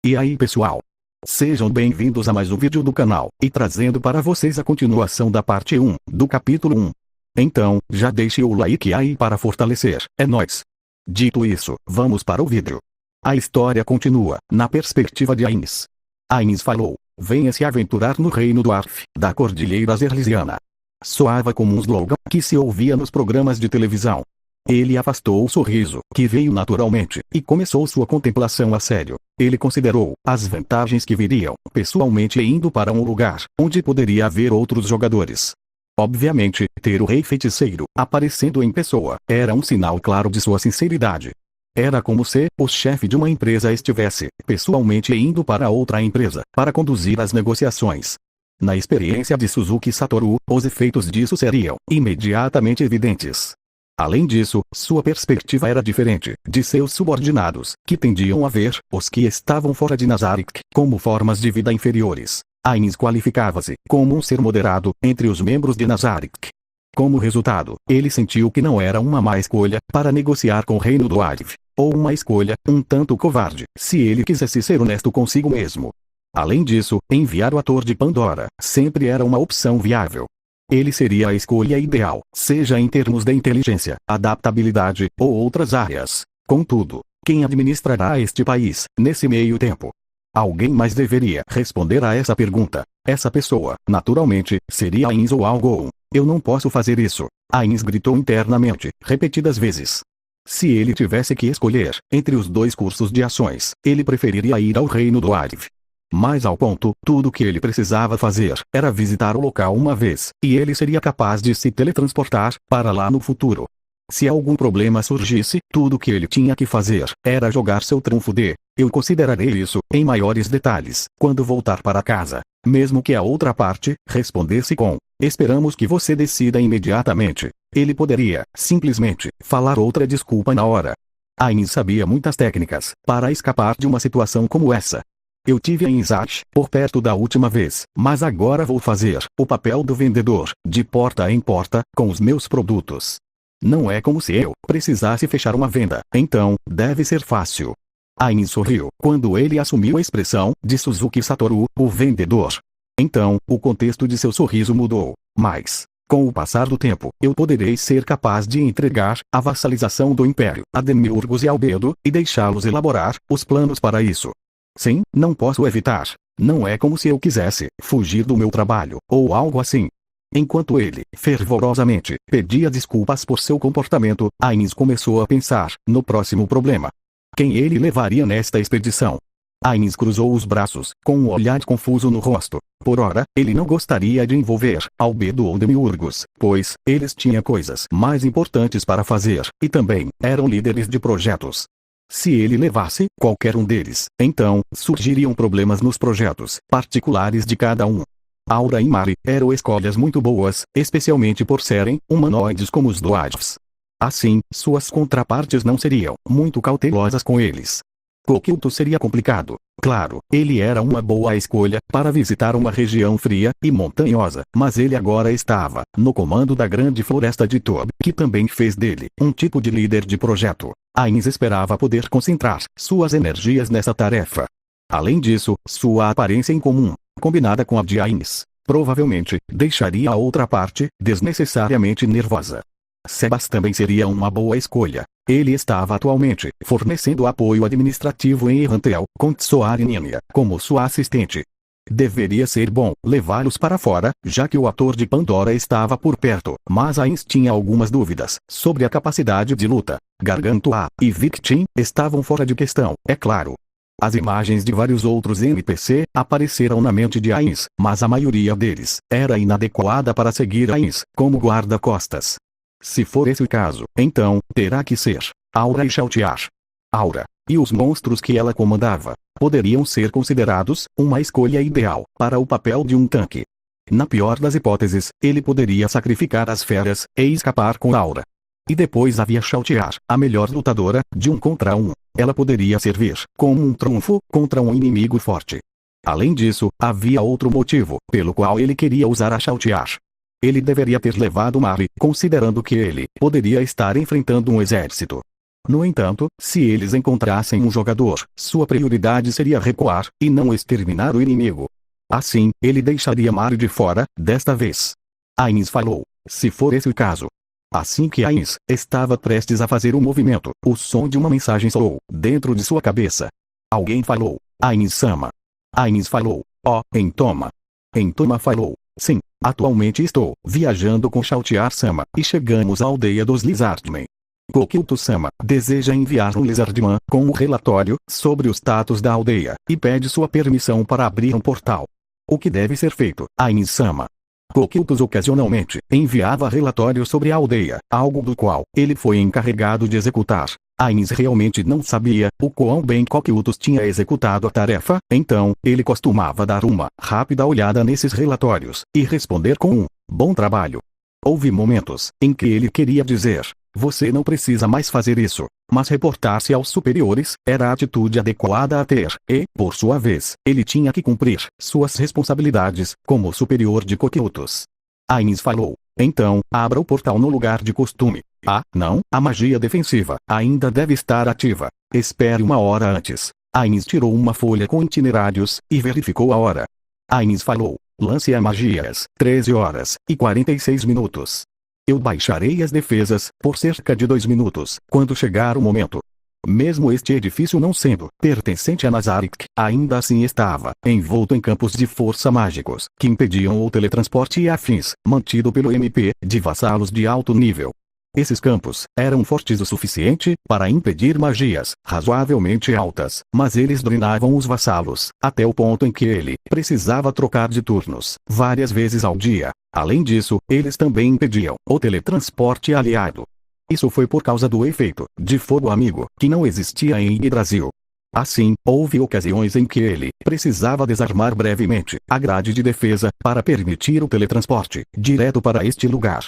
E aí pessoal? Sejam bem-vindos a mais um vídeo do canal, e trazendo para vocês a continuação da parte 1, do capítulo 1. Então, já deixe o like aí para fortalecer, é nóis! Dito isso, vamos para o vídeo. A história continua, na perspectiva de Ainz. Ainz falou, venha se aventurar no reino do Arf, da Cordilheira Zerlisiana. Soava como um slogan que se ouvia nos programas de televisão. Ele afastou o sorriso, que veio naturalmente, e começou sua contemplação a sério. Ele considerou as vantagens que viriam, pessoalmente indo para um lugar onde poderia haver outros jogadores. Obviamente, ter o rei feiticeiro aparecendo em pessoa era um sinal claro de sua sinceridade. Era como se o chefe de uma empresa estivesse pessoalmente indo para outra empresa para conduzir as negociações. Na experiência de Suzuki Satoru, os efeitos disso seriam imediatamente evidentes. Além disso, sua perspectiva era diferente de seus subordinados, que tendiam a ver os que estavam fora de Nazarick como formas de vida inferiores. Ainz qualificava-se como um ser moderado entre os membros de Nazarick. Como resultado, ele sentiu que não era uma má escolha para negociar com o reino do Arif, ou uma escolha um tanto covarde, se ele quisesse ser honesto consigo mesmo. Além disso, enviar o ator de Pandora sempre era uma opção viável. Ele seria a escolha ideal, seja em termos de inteligência, adaptabilidade ou outras áreas. Contudo, quem administrará este país, nesse meio tempo? Alguém mais deveria responder a essa pergunta. Essa pessoa, naturalmente, seria Ainz ou Algon. Eu não posso fazer isso. Ainz gritou internamente, repetidas vezes. Se ele tivesse que escolher entre os dois cursos de ações, ele preferiria ir ao reino do Arif. Mas ao ponto, tudo o que ele precisava fazer era visitar o local uma vez, e ele seria capaz de se teletransportar para lá no futuro. Se algum problema surgisse, tudo o que ele tinha que fazer era jogar seu trunfo de eu considerarei isso em maiores detalhes quando voltar para casa. Mesmo que a outra parte respondesse com esperamos que você decida imediatamente. Ele poderia simplesmente falar outra desculpa na hora. Ainz sabia muitas técnicas para escapar de uma situação como essa. Eu tive a Inzat por perto da última vez, mas agora vou fazer o papel do vendedor, de porta em porta, com os meus produtos. Não é como se eu precisasse fechar uma venda, então, deve ser fácil. Ainz sorriu quando ele assumiu a expressão de Suzuki Satoru, o vendedor. Então, o contexto de seu sorriso mudou, mas, com o passar do tempo, eu poderei ser capaz de entregar a vassalização do Império a Demiurgos e Albedo, e deixá-los elaborar os planos para isso. Sim, não posso evitar. Não é como se eu quisesse fugir do meu trabalho, ou algo assim. Enquanto ele, fervorosamente, pedia desculpas por seu comportamento, Ainz começou a pensar no próximo problema. Quem ele levaria nesta expedição? Ainz cruzou os braços, com um olhar confuso no rosto. Por ora, ele não gostaria de envolver Albedo ou Demiurgos, pois eles tinham coisas mais importantes para fazer, e também eram líderes de projetos. Se ele levasse qualquer um deles, então, surgiriam problemas nos projetos particulares de cada um. Aura e Mari eram escolhas muito boas, especialmente por serem humanoides como os Dwarfs. Assim, suas contrapartes não seriam muito cautelosas com eles. Coquilto seria complicado. Claro, ele era uma boa escolha para visitar uma região fria e montanhosa, mas ele agora estava no comando da grande floresta de Tob, que também fez dele um tipo de líder de projeto. Ainz esperava poder concentrar suas energias nessa tarefa. Além disso, sua aparência incomum, combinada com a de Ainz, provavelmente deixaria a outra parte desnecessariamente nervosa. Sebas também seria uma boa escolha. Ele estava atualmente fornecendo apoio administrativo em Errantel, com Tsoar e Ninia como sua assistente. Deveria ser bom levá-los para fora, já que o ator de Pandora estava por perto, mas Ainz tinha algumas dúvidas sobre a capacidade de luta. Gargantua e Victim estavam fora de questão, é claro. As imagens de vários outros NPC apareceram na mente de Ainz, mas a maioria deles era inadequada para seguir Ainz como guarda-costas. Se for esse o caso, então, terá que ser Aura e Shaltiar. Aura, e os monstros que ela comandava, poderiam ser considerados uma escolha ideal para o papel de um tanque. Na pior das hipóteses, ele poderia sacrificar as feras e escapar com Aura. E depois havia Shaltiar, a melhor lutadora, de 1 contra 1. Ela poderia servir como um trunfo contra um inimigo forte. Além disso, havia outro motivo pelo qual ele queria usar a Shaltiar. Ele deveria ter levado Mari, considerando que ele poderia estar enfrentando um exército. No entanto, se eles encontrassem um jogador, sua prioridade seria recuar, e não exterminar o inimigo. Assim, ele deixaria Mario de fora, desta vez. Ainz falou. Se for esse o caso. Assim que Ainz estava prestes a fazer o movimento, o som de uma mensagem soou dentro de sua cabeça. Alguém falou. Ainz-sama. Ainz falou. Oh, Entoma. Entoma falou. Sim, atualmente estou viajando com Shoutiar-sama, e chegamos à aldeia dos Lizardmen. Kokyuto-sama deseja enviar um Lizardman com um relatório sobre o status da aldeia, e pede sua permissão para abrir um portal. O que deve ser feito, Ainz-sama? Kokyutos ocasionalmente enviava relatórios sobre a aldeia, algo do qual ele foi encarregado de executar. Ainz realmente não sabia o quão bem Kokyutos tinha executado a tarefa, então, ele costumava dar uma rápida olhada nesses relatórios, e responder com um bom trabalho. Houve momentos em que ele queria dizer: você não precisa mais fazer isso, mas reportar-se aos superiores era a atitude adequada a ter, e, por sua vez, ele tinha que cumprir suas responsabilidades como superior de Kokyutos. Ainz falou. Então, abra o portal no lugar de costume. Ah, não, a magia defensiva ainda deve estar ativa. Espere uma hora antes. Ainz tirou uma folha com itinerários, e verificou a hora. Ainz falou. Lance a magias, 13 horas e 46 minutos. Eu baixarei as defesas, por cerca de 2 minutos, quando chegar o momento. Mesmo este edifício não sendo pertencente a Nazarick, ainda assim estava envolto em campos de força mágicos, que impediam o teletransporte e afins, mantido pelo MP, de vassalos de alto nível. Esses campos eram fortes o suficiente para impedir magias razoavelmente altas, mas eles drenavam os vassalos, até o ponto em que ele precisava trocar de turnos, várias vezes ao dia. Além disso, eles também impediam o teletransporte aliado. Isso foi por causa do efeito de fogo amigo, que não existia em Yggdrasil. Assim, houve ocasiões em que ele precisava desarmar brevemente a grade de defesa para permitir o teletransporte direto para este lugar.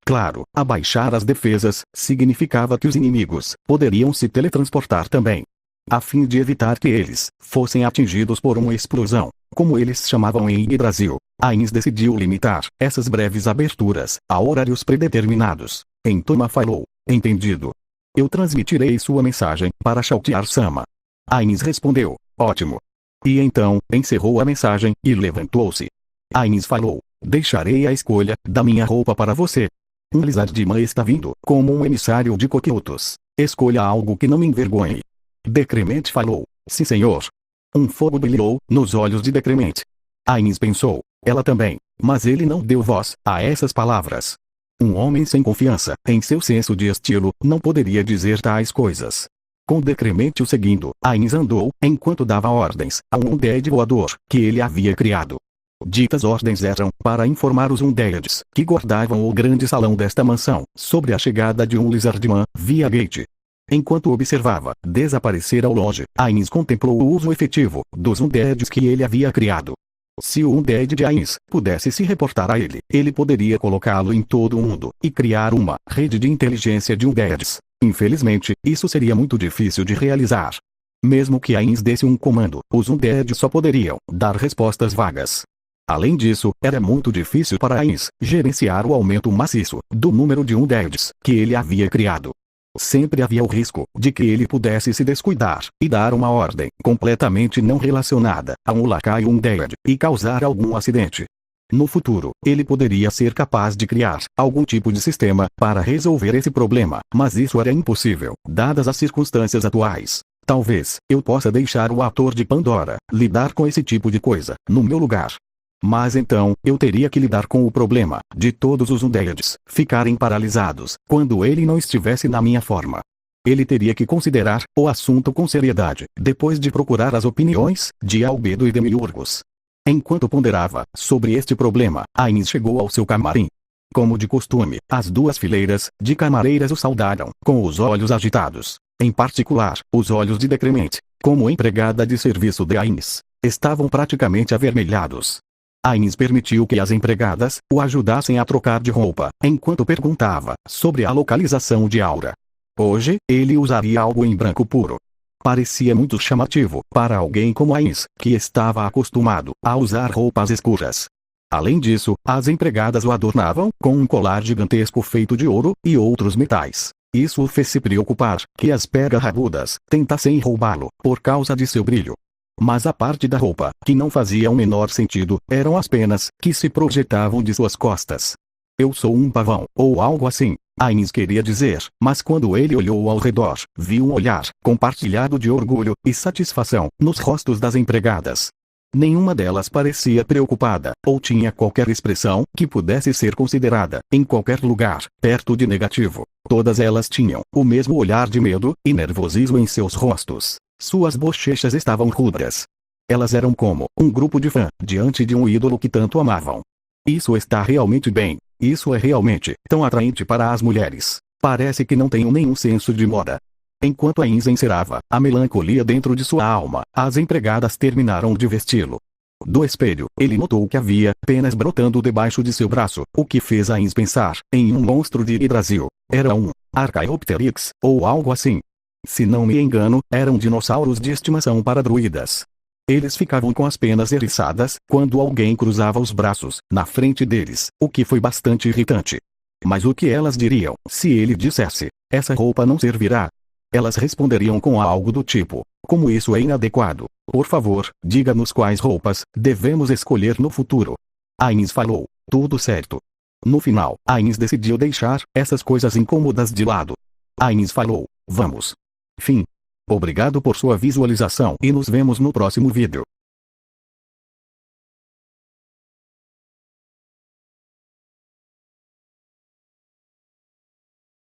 Claro, abaixar as defesas significava que os inimigos poderiam se teletransportar também. A fim de evitar que eles fossem atingidos por uma explosão, como eles chamavam em Yggdrasil, Ainz decidiu limitar essas breves aberturas a horários predeterminados. Entoma falou. Entendido. Eu transmitirei sua mensagem para Shoutiar-sama. Ainz respondeu. Ótimo. E então, encerrou a mensagem, e levantou-se. Ainz falou. Deixarei a escolha da minha roupa para você. Um Lizardman está vindo, como um emissário de Kokyutos. Escolha algo que não me envergonhe. Decremente falou. Sim, senhor. Um fogo brilhou nos olhos de Decremente. Ainz pensou. Ela também. Mas ele não deu voz a essas palavras. Um homem sem confiança em seu senso de estilo não poderia dizer tais coisas. Com Decremente o seguindo, Ainz andou, enquanto dava ordens a um Undead voador que ele havia criado. Ditas ordens eram para informar os Undeads que guardavam o grande salão desta mansão sobre a chegada de um Lizardman via gate. Enquanto observava desaparecer ao longe, Ainz contemplou o uso efetivo dos Undeads que ele havia criado. Se o Undead de Ainz pudesse se reportar a ele, ele poderia colocá-lo em todo o mundo, e criar uma rede de inteligência de Undeads. Infelizmente, isso seria muito difícil de realizar. Mesmo que Ainz desse um comando, os Undeads só poderiam dar respostas vagas. Além disso, era muito difícil para Ainz gerenciar o aumento maciço do número de Undeads que ele havia criado. Sempre havia o risco de que ele pudesse se descuidar e dar uma ordem completamente não relacionada a um lacaio Undead e causar algum acidente. No futuro, ele poderia ser capaz de criar algum tipo de sistema para resolver esse problema, mas isso era impossível, dadas as circunstâncias atuais. Talvez eu possa deixar o ator de Pandora lidar com esse tipo de coisa no meu lugar. Mas então, eu teria que lidar com o problema de todos os Undeads ficarem paralisados quando ele não estivesse na minha forma. Ele teria que considerar o assunto com seriedade, depois de procurar as opiniões de Albedo e Demiurgos. Enquanto ponderava sobre este problema, Ainz chegou ao seu camarim. Como de costume, as duas fileiras de camareiras o saudaram com os olhos agitados. Em particular, os olhos de Decremente, como empregada de serviço de Ainz, estavam praticamente avermelhados. Ainz permitiu que as empregadas o ajudassem a trocar de roupa, enquanto perguntava sobre a localização de Aura. Hoje, ele usaria algo em branco puro. Parecia muito chamativo para alguém como Ainz, que estava acostumado a usar roupas escuras. Além disso, as empregadas o adornavam com um colar gigantesco feito de ouro e outros metais. Isso o fez se preocupar que as pega-rabudas tentassem roubá-lo por causa de seu brilho. Mas a parte da roupa que não fazia o menor sentido eram as penas que se projetavam de suas costas. Eu sou um pavão, ou algo assim, Ainz queria dizer, mas quando ele olhou ao redor, viu um olhar compartilhado de orgulho e satisfação nos rostos das empregadas. Nenhuma delas parecia preocupada, ou tinha qualquer expressão que pudesse ser considerada, em qualquer lugar, perto de negativo. Todas elas tinham o mesmo olhar de medo e nervosismo em seus rostos. Suas bochechas estavam rudas. Elas eram como um grupo de fã diante de um ídolo que tanto amavam. Isso está realmente bem. Isso é realmente tão atraente para as mulheres. Parece que não tenho nenhum senso de moda. Enquanto Ainz encerrava a melancolia dentro de sua alma, as empregadas terminaram de vesti-lo. Do espelho, ele notou que havia penas brotando debaixo de seu braço, o que fez Ainz pensar em um monstro de Yggdrasil. Era um Archaeopteryx, ou algo assim. Se não me engano, eram dinossauros de estimação para druidas. Eles ficavam com as penas eriçadas quando alguém cruzava os braços na frente deles, o que foi bastante irritante. Mas o que elas diriam se ele dissesse: essa roupa não servirá? Elas responderiam com algo do tipo: como isso é inadequado, por favor, diga-nos quais roupas devemos escolher no futuro. Ainz falou: tudo certo. No final, Ainz decidiu deixar essas coisas incômodas de lado. Ainz falou: vamos. Fim. Obrigado por sua visualização e nos vemos no próximo vídeo.